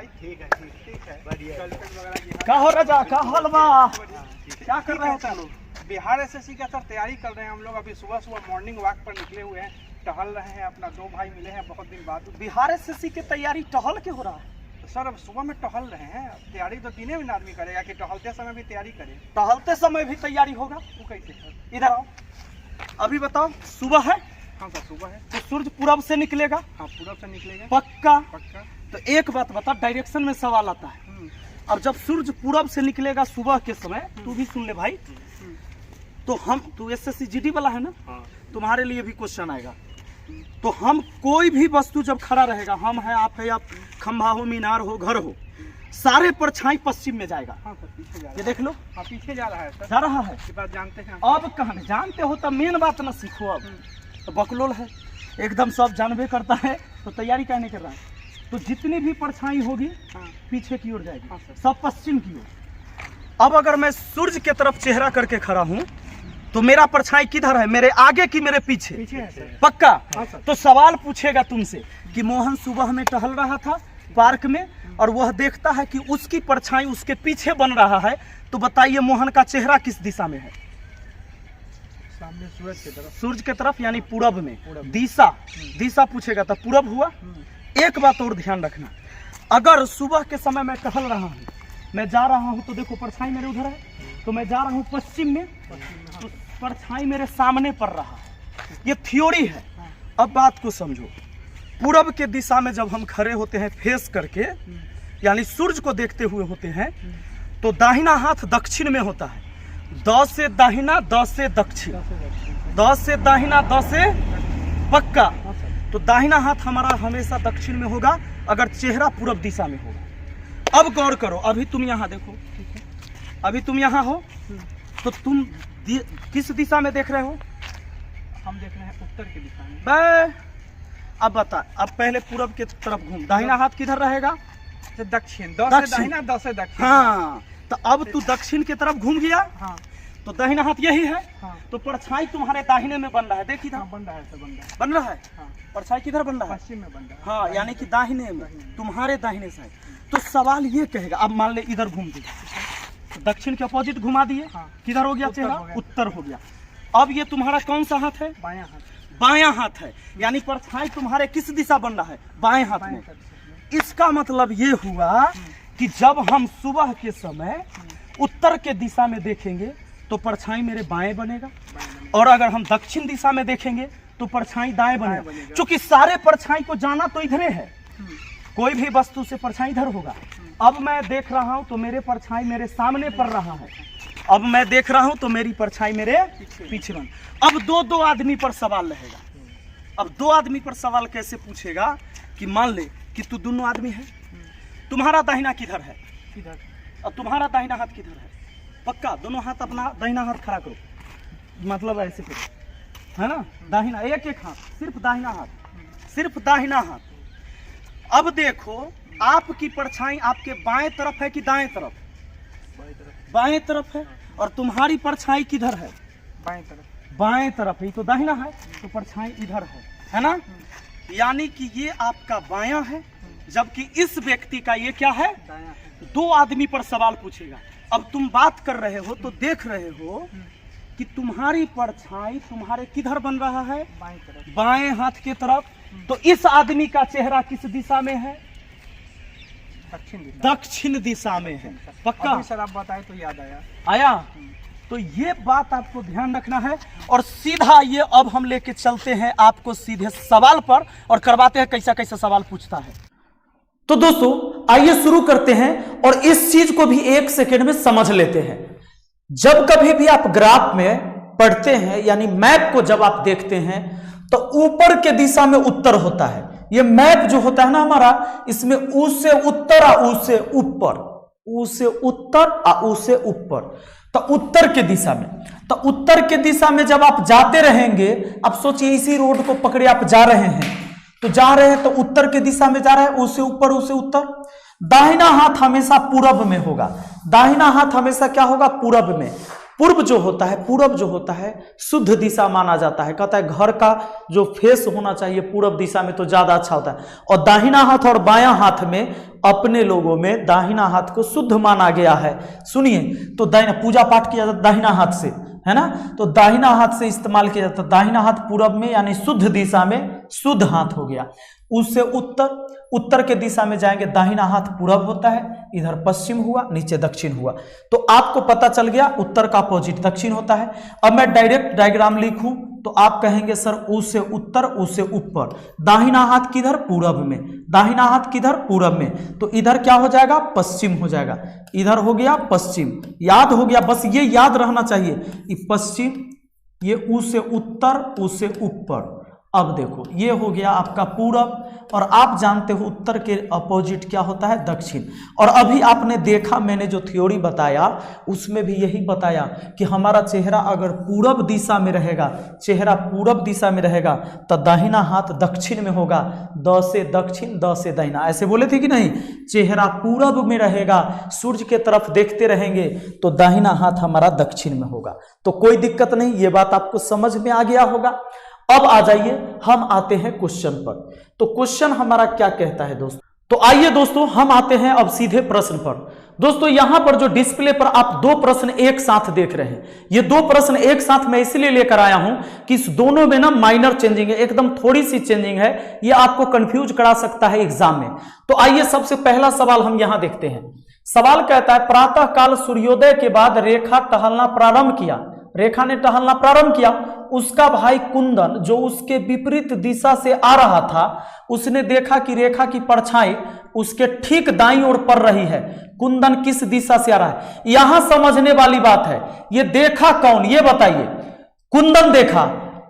भाई ठीक है, ठीक है, बढ़िया। गर्लफ्रेंड वगैरह की क्या हो रजा, क्या हलवा, क्या कर रहे हो तुम लोग? बिहार एसएससी का सर तैयारी कर रहे हैं हम लोग। अभी सुबह सुबह मॉर्निंग वॉक पर निकले हुए हैं, टहल रहे हैं। अपना दो भाई मिले हैं बहुत दिन बाद। बिहार एसएससी की तैयारी टहल के हो रहा है? सर अब सुबह में टहल रहे हैं। तैयारी तो दिने में आदमी करेगा कि टहलते समय भी तैयारी करे? टहलते समय भी तैयारी होगा? वो कैसे सर? इधर आओ, अभी बताओ। सुबह है? हाँ सर सुबह है। तो सूरज पूरब से निकलेगा? हाँ पूरब से निकलेगा। पक्का? पक्का। तो एक बात बता, डायरेक्शन में सवाल आता है। और जब सूरज पूरब से निकलेगा सुबह के समय, तू भी सुन ले भाई, तो हम, तू एसएससी जीडी वाला है ना? हाँ। तुम्हारे लिए भी क्वेश्चन आएगा। तो हम कोई भी वस्तु जब खड़ा रहेगा, हम है, आप है, या खंभा हो, मीनार हो, घर हो, सारे परछाई पश्चिम में जाएगा। हाँ सर पीछे जा रहा है। ये देख लो। हाँ पीछे जा रहा है सर। जा रहा है। ये बात जानते हैं। अब कहाँ जानते हो? तब मेन बात ना सीखो। अब तो बकलोल है एकदम, सब जानबे करता है, तो तैयारी कहने कर रहा है। तो जितनी भी परछाई होगी हाँ। पीछे की ओर जाएगी। हाँ सर। सब पश्चिम की ओर। अब अगर मैं सूर्य की तरफ चेहरा करके खड़ा हूँ, तो मेरा परछाई किधर है? मेरे आगे की मेरे पीछे? पीछे है सर। पक्का? हाँ सर। तो सवाल पूछेगा तुमसे कि मोहन सुबह में टहल रहा था पार्क में, और वह देखता है कि उसकी परछाई उसके पीछे बन रहा है, तो बताइए मोहन का चेहरा किस दिशा में है? सामने सूरज की तरफ। सूरज की तरफ, यानी पूरब में। पूरब। दिशा, दिशा पूछेगा तो पूरब हुआ। एक बात और ध्यान रखना, अगर सुबह के समय मैं टहल रहा हूँ, मैं जा रहा हूँ, तो देखो परछाई मेरे उधर है, तो मैं जा रहा हूँ पश्चिम में, तो परछाई मेरे सामने पड़ रहा है। ये थ्योरी है। अब बात को समझो। पूरब के दिशा में जब हम खड़े होते हैं फेस करके, यानी सूरज को देखते हुए होते हैं, तो दाहिना हाथ दक्षिण में होता है। 10 से दाहिना, 10 से दक्षिण, 10 से दाहिना, 10 से पक्का। तो दाहिना हाथ हमारा हमेशा दक्षिण में होगा अगर चेहरा पूरब दिशा में होगा। अब गौर करो, अभी तुम यहाँ देखो, अभी तुम यहाँ हो, तो तुम किस दिशा में देख रहे हो? हम देख रहे हैं उत्तर की दिशा में। बे, अब बता, अब पहले पूरब की तरफ घूम। दाहिना हाथ किधर रहेगा? दक्षिण। 10 से दाहिना, 10 से दक्षिण। हाँ, तो अब तू दक्षिण की तरफ घूम गया। हाँ। तो दाहिना हाथ यही है। हाँ। तो परछाई तुम्हारे दाहिने में बन रहा है, देखी था? हाँ, बन रहा है सर, बन रहा है। बन रहा है। हाँ। परछाई किधर बन रहा है? पश्चिम में बन रहा है। हाँ, यानी कि दाहिने में, तुम्हारे दाहिने साइड। तो सवाल ये कहेगा, अब मान ले इधर घूम दिए, तो दक्षिण के अपोजिट घुमा दिए। हाँ। किधर हो गया उत्तर चेहरा? हो गया। उत्तर हो गया। अब ये तुम्हारा कौन सा हाथ है? बायां हाथ। बायां हाथ है, यानी परछाई तुम्हारे किस दिशा बन रहा है? बाएं हाथ में। इसका मतलब ये हुआ कि जब हम सुबह के समय उत्तर के दिशा में देखेंगे, तो परछाई मेरे बाएं बनेगा, और अगर हम दक्षिण दिशा में देखेंगे तो परछाई दाएं बनेगा। क्योंकि सारे परछाई को जाना तो इधरे है, कोई भी वस्तु से परछाई इधर होगा। अब मैं देख रहा हूं तो मेरे परछाई मेरे सामने पड़ रहा है, अब मैं देख रहा हूं तो मेरी परछाई मेरे पीछे बन। अब दो आदमी पर सवाल रहेगा। अब दो आदमी पर सवाल कैसे पूछेगा कि मान ले कि तू दोनों आदमी है, तुम्हारा दाहिना किधर है, किधर, और तुम्हारा दाहिना हाथ किधर है? पक्का दोनों हाथ, अपना दाहिना हाथ खड़ा करो, मतलब ऐसे करो, है ना? दाहिना, एक एक हाथ, सिर्फ दाहिना हाथ, सिर्फ दाहिना हाथ। अब देखो, आपकी परछाई आपके बाएं तरफ है कि दाएं तरफ? बाएं तरफ है। और तुम्हारी परछाई किधर है? बाएं तरफ। बाएं तरफ है, तो दाहिना है, तो परछाई इधर है ना? यानी कि ये आपका बायां है, जबकि इस व्यक्ति का ये क्या है? दायां। दो आदमी पर सवाल पूछेगा। अब तुम बात कर रहे हो तो देख रहे हो कि तुम्हारी परछाई तुम्हारे किधर बन रहा है? बाएं तरफ। बाएं हाथ की तरफ। तो इस आदमी का चेहरा किस दिशा में है? दक्षिण दिशा। दक्षिण दिशा में है। पक्का? अभी सर आप बताए तो याद आया। आया? तो ये बात आपको ध्यान रखना है। और सीधा ये अब हम लेके चलते हैं आपको सीधे सवाल पर, और करवाते हैं कैसा कैसा सवाल पूछता है। तो दोस्तों आइए शुरू करते हैं, और इस चीज को भी एक सेकंड में समझ लेते हैं। जब कभी भी आप ग्राफ में पढ़ते हैं, यानी मैप को जब आप देखते हैं, तो ऊपर के दिशा में उत्तर होता है। ये मैप जो होता है ना हमारा, इसमें ऊ से उत्तर आ ऊ से ऊपर, ऊ से उत्तर आ ऊ से ऊपर, तो उत्तर के दिशा में। तो उत्तर के दिशा में जब आप जाते रहेंगे, अब सोचिए इसी रोड को पकड़े आप जा रहे हैं, तो जा रहे हैं तो उत्तर के दिशा में जा रहे हैं, उससे ऊपर उससे उत्तर। दाहिना हाथ हमेशा पूरब में होगा, दाहिना हाथ हमेशा क्या होगा? पूरब में। पूर्व जो होता है, पूरब जो होता है शुद्ध दिशा माना जाता है। कहता है घर का जो फेस होना चाहिए पूरब दिशा में तो ज्यादा अच्छा होता है। और दाहिना हाथ और बायां हाथ में अपने लोगों में दाहिना हाथ को शुद्ध माना गया है। सुनिए, तो दाहिना पूजा पाठ किया जाता है दाहिना हाथ से, है ना, तो दाहिना हाथ से इस्तेमाल किया जाता है। दाहिना हाथ पूरब में यानी शुद्ध दिशा में शुद्ध हाथ हो गया। उससे उत्तर के दिशा में जाएंगे, दाहिना हाथ पूरब होता है, इधर पश्चिम हुआ, नीचे दक्षिण हुआ। तो आपको पता चल गया उत्तर का अपोजिट दक्षिण होता है। अब मैं डायरेक्ट डायग्राम लिखूं तो आप कहेंगे सर उ से उत्तर, उ से ऊपर। दाहिना हाथ किधर? पूरब में। दाहिना हाथ किधर? पूरब में। तो इधर क्या हो जाएगा? पश्चिम हो जाएगा। इधर हो गया पश्चिम। याद हो गया, बस ये याद रहना चाहिए कि पश्चिम, ये उ से उत्तर, उ से ऊपर। अब देखो ये हो गया आपका पूरब, और आप जानते हो उत्तर के अपोजिट क्या होता है? दक्षिण। और अभी आपने देखा, मैंने जो थ्योरी बताया उसमें भी यही बताया कि हमारा चेहरा अगर पूरब दिशा में रहेगा, चेहरा पूरब दिशा में रहेगा तो दाहिना हाथ दक्षिण में होगा। द से दक्षिण, द से दाहिना, ऐसे बोले थे कि नहीं? चेहरा पूरब में रहेगा, सूर्य के तरफ देखते रहेंगे तो दाहिना हाथ हमारा दक्षिण में होगा। तो कोई दिक्कत नहीं, ये बात आपको समझ में आ गया होगा। अब आ जाइए, हम आते हैं क्वेश्चन पर। तो क्वेश्चन हमारा क्या कहता है दोस्तों? तो आइए दोस्तों, हम आते हैं अब सीधे प्रश्न पर। दोस्तों यहां पर जो डिस्प्ले पर आप दो प्रश्न एक साथ देख रहे हैं, ये दो प्रश्न एक साथ मैं इसलिए लेकर आया हूं कि इस दोनों में ना माइनर चेंजिंग है, एकदम थोड़ी सी चेंजिंग है, ये आपको कंफ्यूज करा सकता है एग्जाम में। तो आइए सबसे पहला सवाल हम यहां देखते हैं। सवाल कहता है, प्रातः काल सूर्योदय के बाद रेखा टहलना प्रारंभ किया। रेखा ने टहलना प्रारंभ किया। उसका भाई कुंदन जो उसके विपरीत दिशा से आ रहा था, उसने देखा कि रेखा की परछाई उसके ठीक दाईं ओर पड़ रही है। कुंदन किस दिशा से आ रहा है? यहां समझने वाली बात है, ये देखा कौन, ये बताइए। कुंदन देखा,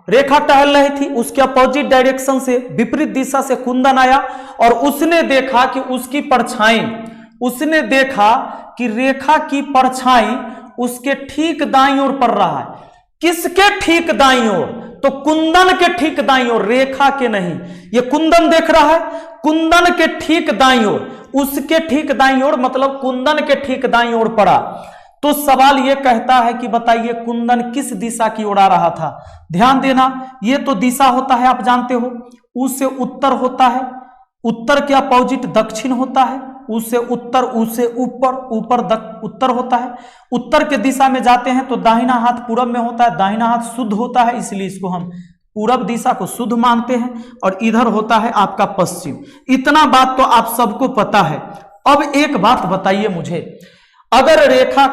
रेखा टहल रही थी, उसके अपोजिट डायरेक्शन से, विपरीत दिशा से कुंदन आया और उसने देखा कि उसकी परछाई, उसने देखा कि रेखा की परछाई उसके ठीक दाईं ओर पड़ रहा है। किसके ठीक दाईं ओर? तो कुंदन के ठीक दाईं ओर, रेखा के नहीं। ये कुंदन देख रहा है, कुंदन के ठीक दाईं ओर, उसके ठीक दाईं ओर मतलब कुंदन के ठीक दाईं ओर पड़ा। तो सवाल ये कहता है कि बताइए कुंदन किस दिशा की ओर आ रहा था? ध्यान देना, ये तो दिशा होता है, आप जानते हो, उससे उत्तर होता है, उत्तर के अपोजिट दक्षिण होता है, उससे उत्तर, उससे ऊपर, ऊपर उत्तर होता है। उत्तर के दिशा में जाते हैं तो दाहिना हाथ पूरब में होता है, दाहिना हाथ शुद्ध होता है, इसलिए इसको हम पूरब दिशा को शुद्ध मानते हैं। और इधर होता है आपका पश्चिम। इतना बात तो आप सबको पता है। अब एक बात बताइए मुझे, अगर रेखा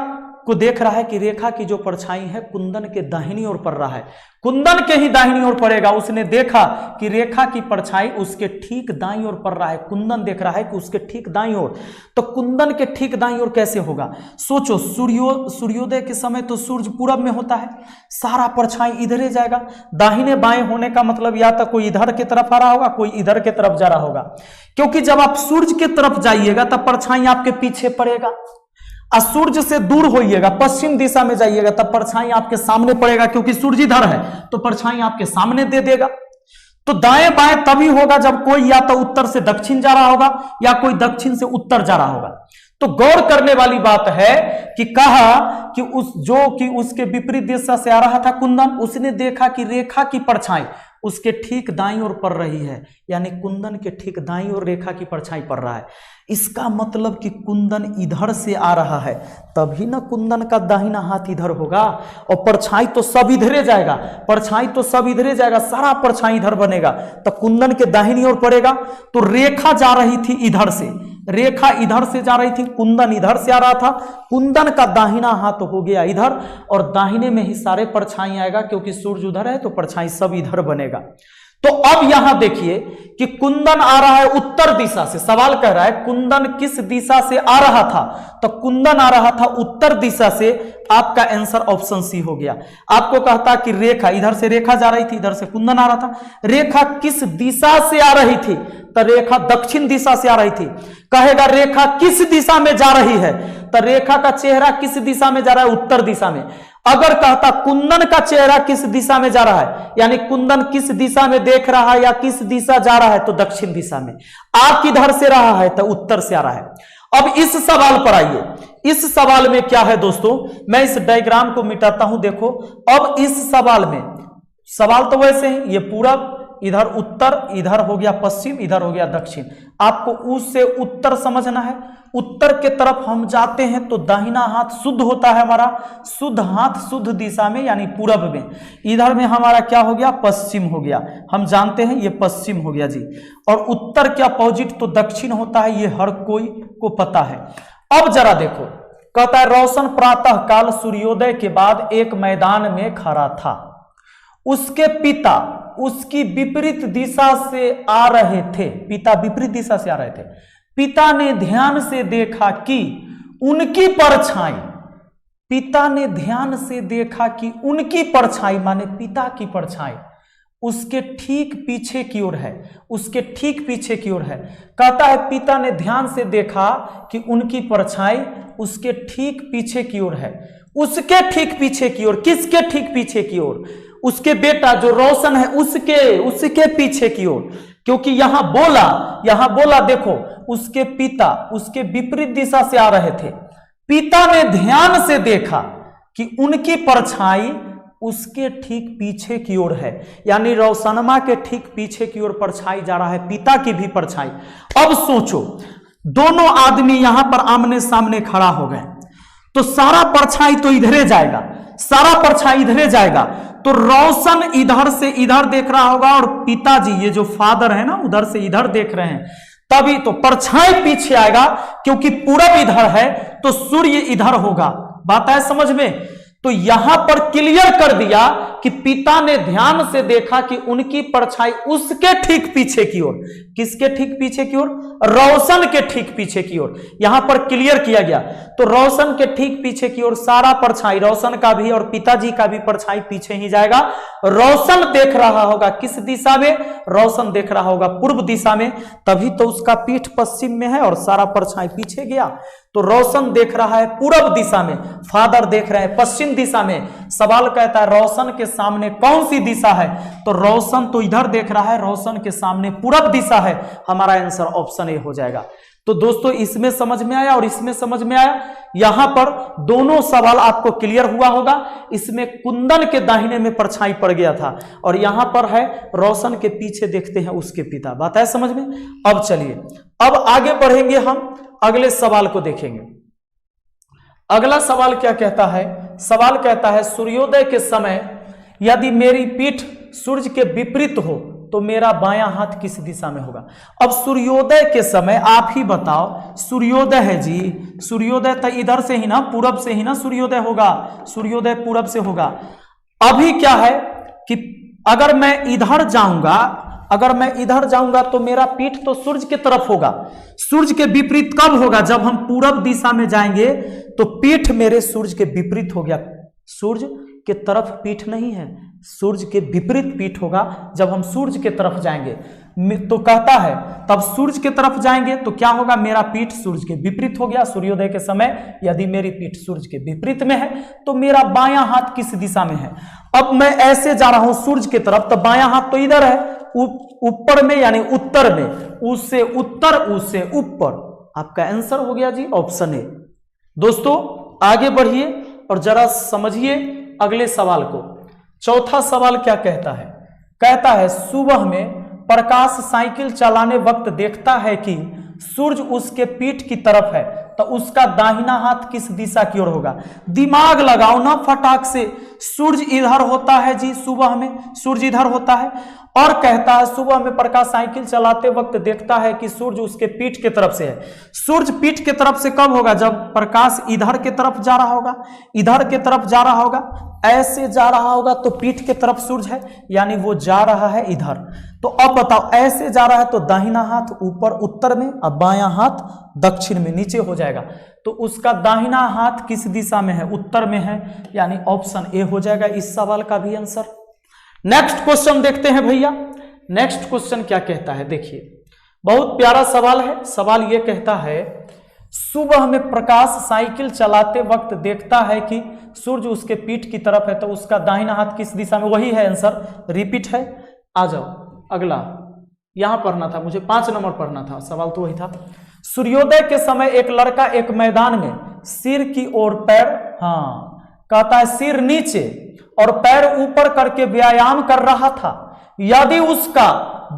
को देख रहा है कि रेखा की जो परछाई है कुंदन के दाहिनी ओर पड़ रहा है, कुंदन के ही दाहिनी ओर पड़ेगा। उसने देखा कि रेखा की परछाई उसके ठीक दाईं ओर पड़ रहा है, कुंदन देख रहा है कि उसके ठीक दाईं ओर, तो कुंदन के ठीक दाईं ओर कैसे होगा? सोचो, सूर्योदय के समय तो सूर्य पूरब में होता है, सारा परछाई इधर ही जाएगा। दाहिने बाएं होने का मतलब या तो कोई इधर की तरफ आ रहा होगा, कोई इधर की तरफ जा रहा होगा, क्योंकि जब आप सूर्य की तरफ जाइएगा तब परछाई आपके पीछे पड़ेगा। सूर्य से दूर होइएगा, पश्चिम दिशा में जाइएगा तब परछाई आपके सामने पड़ेगा, क्योंकि सूर्य इधर है तो परछाई आपके सामने दे देगा। तो दाएं बाएं तभी होगा जब कोई या तो उत्तर से दक्षिण जा रहा होगा या कोई दक्षिण से उत्तर जा रहा होगा। तो गौर करने वाली बात है कि कहा कि उसके विपरीत दिशा से आ रहा था कुंदन, उसने देखा कि रेखा की परछाई उसके ठीक दाईं ओर पड़ रही है, यानी कुंदन के ठीक दाईं ओर रेखा की परछाई पड़ रहा है। इसका मतलब कि कुंदन इधर से आ रहा है, तभी ना कुंदन का दाहिना हाथ इधर होगा, और परछाई तो सब इधरे जाएगा, परछाई तो सब इधरे जाएगा, सारा परछाई इधर बनेगा, तो कुंदन के दाहिनी ओर पड़ेगा। तो रेखा जा रही थी इधर से, रेखा इधर से जा रही थी, कुंदन इधर से आ रहा था, कुंदन का दाहिना हाथ हो गया इधर, और दाहिने में ही सारे परछाई आएगा, क्योंकि सूर्य उधर है तो परछाई सब इधर बनेगा। तो अब यहां देखिए कि कुंदन आ रहा है उत्तर दिशा से। सवाल कह रहा है कुंदन किस दिशा से आ रहा था, तो कुंदन आ रहा था उत्तर दिशा से। आपका आंसर ऑप्शन सी हो गया। आपको कहता कि रेखा, इधर से रेखा जा रही थी, इधर से कुंदन आ रहा था, रेखा किस दिशा से आ रही थी, तो रेखा दक्षिण दिशा से आ रही थी। कहेगा रेखा किस दिशा में जा रही है, तो रेखा का चेहरा किस दिशा में जा रहा है, उत्तर दिशा में। अगर कहता कुंदन का चेहरा किस दिशा में जा रहा है, यानी कुंदन किस दिशा में देख रहा है या किस दिशा जा रहा है, तो दक्षिण दिशा में। आप किधर से रहा है, तो उत्तर से आ रहा है। अब इस सवाल पर आइए। इस सवाल में क्या है दोस्तों, मैं इस डायग्राम को मिटाता हूं। देखो अब इस सवाल में, सवाल तो वैसे ही, ये पूरब, इधर उत्तर, इधर हो गया पश्चिम, इधर हो गया दक्षिण। आपको उस से उत्तर समझना है। उत्तर के तरफ हम जाते हैं तो दाहिना हाथ शुद्ध होता है हमारा, शुद्ध हाथ शुद्ध दिशा में यानी पूरब में। इधर में हमारा क्या हो गया, पश्चिम हो गया। हम जानते हैं ये पश्चिम हो गया जी। और उत्तर के अपोजिट तो दक्षिण होता है, ये हर कोई को पता है। अब जरा देखो, कहता है रोशन प्रातः काल सूर्योदय के बाद एक मैदान में खड़ा था। उसके पिता उसकी विपरीत दिशा से आ रहे थे। पिता विपरीत दिशा से आ रहे थे। पिता ने ध्यान से देखा कि उनकी परछाई, पिता ने ध्यान से देखा कि उनकी परछाई माने पिता की परछाई उसके ठीक पीछे की ओर है, उसके ठीक पीछे की ओर है। कहता है पिता ने ध्यान से देखा कि उनकी परछाई उसके ठीक पीछे की ओर है। उसके ठीक पीछे की ओर, किसके ठीक पीछे की ओर, उसके बेटा जो रोशन है उसके पीछे की ओर। क्योंकि यहां बोला देखो, उसके पिता उसके विपरीत दिशा से आ रहे थे। पिता ने ध्यान से देखा कि उनकी परछाई उसके ठीक पीछे की ओर है, यानी रोशनमा के ठीक पीछे की ओर परछाई जा रहा है, पिता की भी परछाई। अब सोचो, दोनों आदमी यहां पर आमने सामने खड़ा हो गए तो सारा परछाई तो इधरे जाएगा, सारा परछाई इधरे जाएगा। तो रोशन इधर से इधर देख रहा होगा और पिताजी, ये जो फादर है ना, उधर से इधर देख रहे हैं, तभी तो परछाई पीछे आएगा। क्योंकि पूरब इधर है तो सूर्य इधर होगा। बात है समझ में? तो यहां पर क्लियर कर दिया कि पिता ने ध्यान से देखा कि उनकी परछाई उसके ठीक पीछे की ओर, किसके ठीक पीछे की ओर, रोशन के ठीक पीछे की ओर, यहां पर क्लियर किया गया। तो रोशन के ठीक पीछे की ओर सारा परछाई, रोशन का भी और पिताजी का भी परछाई पीछे ही जाएगा। रोशन देख रहा होगा किस दिशा में, रोशन देख रहा होगा पूर्व दिशा में, तभी तो उसका पीठ पश्चिम में है और सारा परछाई पीछे गया। तो रोशन देख रहा है पूरब दिशा में, फादर देख रहे हैं पश्चिम दिशा में। सवाल कहता है रोशन के सामने कौन सी दिशा है, तो रोशन तो इधर देख रहा है, रोशन के सामने पूरब दिशा है। हमारा आंसर ऑप्शन ए हो जाएगा। तो दोस्तों इसमें समझ में आया और इसमें समझ में आया। यहां पर दोनों सवाल आपको क्लियर हुआ होगा। इसमें कुंदन के दाहिने में परछाई पड़ गया था और यहां पर है रोशन के पीछे देखते हैं उसके पिता। बात है समझ में? अब चलिए, अब आगे बढ़ेंगे, हम अगले सवाल को देखेंगे। अगला सवाल क्या कहता है? सवाल कहता है सूर्योदय के समय यदि मेरी पीठ सूर्य के विपरीत हो तो मेरा बायां हाथ किस दिशा में होगा। अब सूर्योदय के समय आप ही बताओ, सूर्योदय है जी, सूर्योदय तो इधर से ही ना, पूरब से ही ना सूर्योदय होगा, सूर्योदय पूरब से होगा। अभी क्या है कि अगर मैं इधर जाऊंगा तो मेरा पीठ तो सूर्य की तरफ होगा। सूर्य के विपरीत कब होगा? जब हम पूरब दिशा में जाएंगे तो पीठ मेरे सूर्य के विपरीत हो गया। सूर्य के तरफ पीठ नहीं है, सूर्य के विपरीत पीठ होगा जब हम सूर्य के तरफ जाएंगे। तो कहता है तब सूर्य के तरफ जाएंगे तो क्या होगा, मेरा पीठ सूर्य के विपरीत हो गया। सूर्योदय के समय यदि मेरी पीठ सूर्य के विपरीत में है तो मेरा बायां हाथ किस दिशा में है। अब मैं ऐसे जा रहा हूं सूर्य की तरफ, तो बायां हाथ तो इधर है, ऊपर में यानी उत्तर में, उससे उत्तर उससे ऊपर। आपका आंसर हो गया जी ऑप्शन ए। दोस्तों आगे बढ़िए और जरा समझिए अगले सवाल को। चौथा सवाल क्या कहता है? कहता है सुबह में प्रकाश साइकिल चलाने वक्त देखता है कि सूर्य उसके पीठ की तरफ है, तो उसका दाहिना हाथ किस दिशा की ओर होगा। दिमाग लगाओ ना फटाक से। सूर्य इधर होता है जी, सुबह में सूर्य इधर होता है और कहता है सुबह में प्रकाश साइकिल चलाते वक्त देखता है कि सूर्य उसके पीठ की तरफ से है। सूर्य पीठ की तरफ से कब होगा? जब प्रकाश इधर की तरफ जा रहा होगा, इधर की तरफ जा रहा होगा, ऐसे जा रहा होगा तो पीठ की तरफ सूर्य है, यानी वो जा रहा है इधर। तो अब बताओ, ऐसे जा रहा है तो दाहिना हाथ ऊपर उत्तर में, अब बायां हाथ दक्षिण में नीचे हो जाएगा। तो उसका दाहिना हाथ किस दिशा में है? उत्तर में है, यानी ऑप्शन ए हो जाएगा इस सवाल का भी आंसर। नेक्स्ट क्वेश्चन देखते हैं भैया। नेक्स्ट क्वेश्चन क्या कहता है देखिए, बहुत प्यारा सवाल है। सवाल यह कहता है सुबह में प्रकाश साइकिल चलाते वक्त देखता है कि सूर्य उसके पीठ की तरफ है, तो उसका दाहिना हाथ किस दिशा में? वही है आंसर, रिपीट है। आ जाओ अगला, यहां पढ़ना था मुझे, 5 नंबर पढ़ना था, सवाल तो वही था। सूर्योदय के समय एक लड़का एक मैदान में सिर की ओर पैर, हाँ कहता है सिर नीचे और पैर ऊपर करके व्यायाम कर रहा था। यदि उसका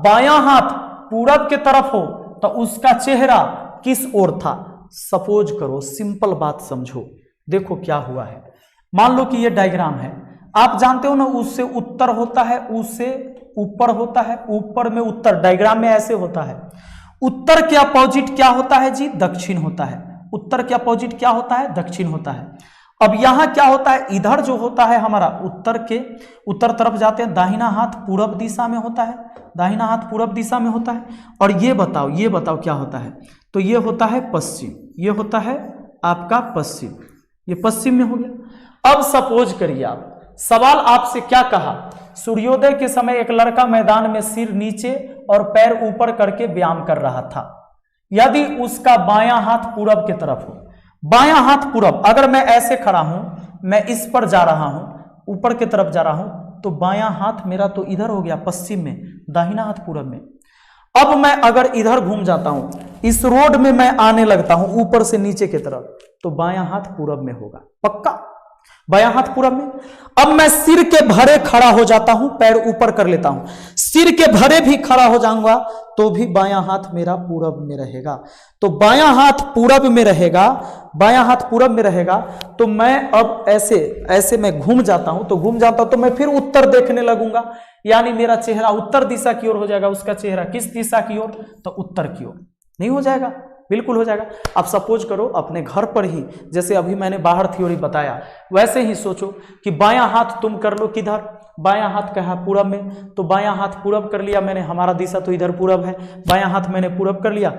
बायां हाथ पूरब के तरफ हो तो उसका चेहरा किस ओर था? सपोज करो, सिंपल बात समझो, देखो क्या हुआ है। मान लो कि ये डायग्राम है, आप जानते हो ना उससे उत्तर होता है, उससे ऊपर होता है, ऊपर में उत्तर, डायग्राम में ऐसे होता है। उत्तर के अपोजिट क्या होता है जी? दक्षिण होता है। उत्तर के अपोजिट क्या होता है? दक्षिण होता है। अब यहां क्या होता है? इधर जो होता है हमारा उत्तर तरफ जाते हैं, दाहिना हाथ पूरब दिशा में होता है, दाहिना हाथ पूरब दिशा में होता है। और ये बताओ क्या होता है? तो ये होता है पश्चिम, ये होता है आपका पश्चिम, ये पश्चिम में हो गया। अब सपोज करिए आप, सवाल आपसे क्या कहा? सूर्योदय के समय एक लड़का मैदान में सिर नीचे और पैर ऊपर करके व्यायाम कर रहा था। यदि उसका बायां हाथ पूरब की तरफ हो, बायां हाथ पूरब, अगर मैं ऐसे खड़ा हूं, मैं इस पर जा रहा हूं, ऊपर की तरफ जा रहा हूं, तो बायां हाथ मेरा तो इधर हो गया पश्चिम में, दाहिना हाथ पूरब में। अब मैं अगर इधर घूम जाता हूं, इस रोड में मैं आने लगता हूं ऊपर से नीचे की तरफ, तो बायां हाथ पूरब में होगा, पक्का बायां हाथ पूरब में। अब मैं सिर के भरे खड़ा हो जाता हूं, पैर ऊपर कर लेता हूं, सिर के भरे भी खड़ा हो जाऊंगा तो भी बायां हाथ मेरा पूरब में रहेगा। तो बायां हाथ पूरब में रहेगा, बायां हाथ पूरब में रहेगा। तो मैं अब ऐसे मैं घूम जाता हूं, तो मैं फिर उत्तर देखने लगूंगा, यानी मेरा चेहरा उत्तर दिशा की ओर हो जाएगा, उसका चेहरा किस दिशा की ओर? तो उत्तर की ओर। नहीं हो जाएगा? बिल्कुल हो जाएगा। अब सपोज करो अपने घर पर ही, जैसे अभी मैंने बाहर थ्योरी बताया, वैसे ही सोचो कि बायां हाथ तुम कर लो किधर? बायां हाथ का है पूरब में, तो बायां हाथ पूरब कर लिया मैंने, हमारा दिशा तो इधर पूरब है, बायां हाथ मैंने पूरब कर लिया,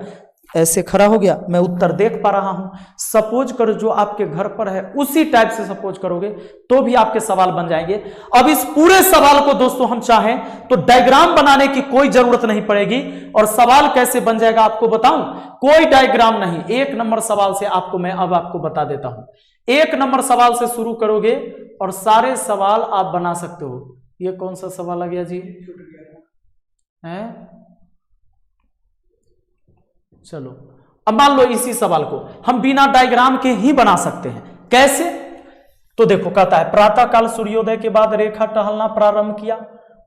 ऐसे खड़ा हो गया, मैं उत्तर देख पा रहा हूं। सपोज करो जो आपके घर पर है उसी टाइप से सपोज करोगे तो भी आपके सवाल बन जाएंगे। अब इस पूरे सवाल को दोस्तों हम चाहें तो डायग्राम बनाने की कोई जरूरत नहीं पड़ेगी, और सवाल कैसे बन जाएगा आपको बताऊं? कोई डायग्राम नहीं, 1 नंबर सवाल से आपको मैं अब आपको बता देता हूं। 1 नंबर सवाल से शुरू करोगे और सारे सवाल आप बना सकते हो। ये कौन सा सवाल आ गया जी? है चलो, अब मान लो इसी सवाल को हम बिना डायग्राम के ही बना सकते हैं। कैसे? तो देखो, कहता है प्रातः काल सूर्योदय के बाद रेखा टहलना प्रारंभ किया।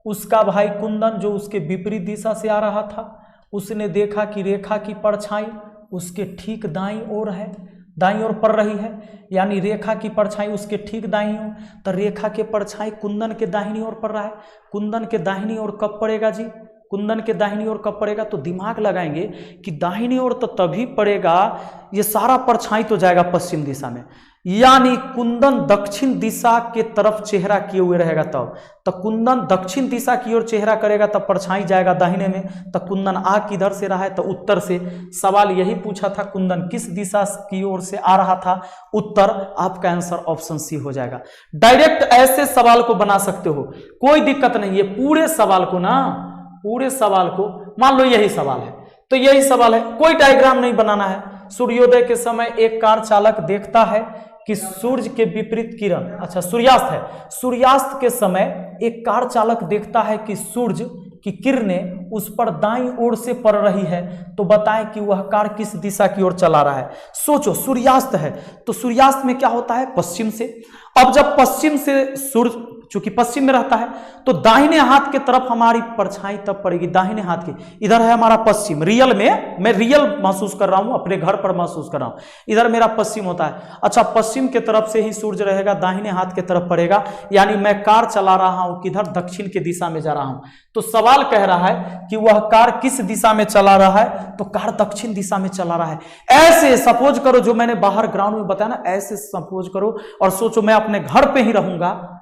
उसका भाई कुंदन जो उसके विपरीत दिशा से आ रहा था, उसने देखा कि रेखा की परछाई उसके ठीक दाईं ओर है, दाईं ओर पड़ रही है, यानी रेखा की परछाई उसके ठीक दाईं ओर। तो रेखा के परछाई कुंदन के दाहिनी ओर पड़ रहा है। कुंदन के दाहिनी ओर कब पड़ेगा जी? कुंदन के दाहिनी ओर कब पड़ेगा? तो दिमाग लगाएंगे कि दाहिनी ओर तो तभी पड़ेगा, ये सारा परछाई तो जाएगा पश्चिम दिशा में, यानी कुंदन दक्षिण दिशा के तरफ चेहरा किए हुए रहेगा तब। तो कुंदन दक्षिण दिशा की ओर चेहरा करेगा तब परछाई जाएगा दाहिने में। तो कुंदन आ किधर से रहा है? तो उत्तर से। सवाल यही पूछा था, कुंदन किस दिशा की ओर से आ रहा था? उत्तर। आपका आंसर ऑप्शन सी हो जाएगा। डायरेक्ट ऐसे सवाल को बना सकते हो, कोई दिक्कत नहीं है। पूरे सवाल को ना, पूरे सवाल को, मान लो यही सवाल है तो यही सवाल है, कोई डायग्राम नहीं बनाना है। सूर्योदय के समय एक कार चालक देखता है कि सूर्य के विपरीत किरण, अच्छा सूर्यास्त है, सूर्यास्त के समय एक कार चालक देखता है कि सूर्य की किरणें उस पर दाईं ओर से पड़ रही है, तो बताएं कि वह कार किस दिशा की ओर चला रहा है। सोचो, सूर्यास्त है तो सूर्यास्त में क्या होता है? पश्चिम से। अब जब पश्चिम से सूर्य चूंकि पश्चिम में रहता है तो दाहिने हाथ के तरफ हमारी परछाई तब पड़ेगी, दाहिने हाथ की। इधर है हमारा पश्चिम, रियल में मैं रियल महसूस कर रहा हूं, अपने घर पर महसूस कर रहा हूं, इधर मेरा पश्चिम होता है। अच्छा, पश्चिम के तरफ से ही सूर्य रहेगा, दाहिने हाथ के तरफ पड़ेगा, यानी मैं कार चला रहा हूं किधर? दक्षिण की दिशा में जा रहा हूं। तो सवाल कह रहा है कि वह कार किस दिशा में चला रहा है? तो कार दक्षिण दिशा में चला रहा है। ऐसे सपोज करो, जो मैंने बाहर ग्राउंड में बताया ना, ऐसे सपोज करो और सोचो मैं अपने घर पे ही रहूंगा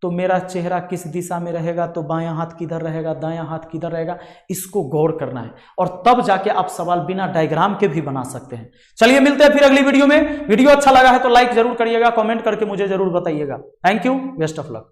तो मेरा चेहरा किस दिशा में रहेगा? तो बायां हाथ किधर रहेगा, दायां हाथ किधर रहेगा? इसको गौर करना है और तब जाके आप सवाल बिना डायग्राम के भी बना सकते हैं। चलिए मिलते हैं फिर अगली वीडियो में। वीडियो अच्छा लगा है तो लाइक जरूर करिएगा, कमेंट करके मुझे जरूर बताइएगा। Thank you, best of luck.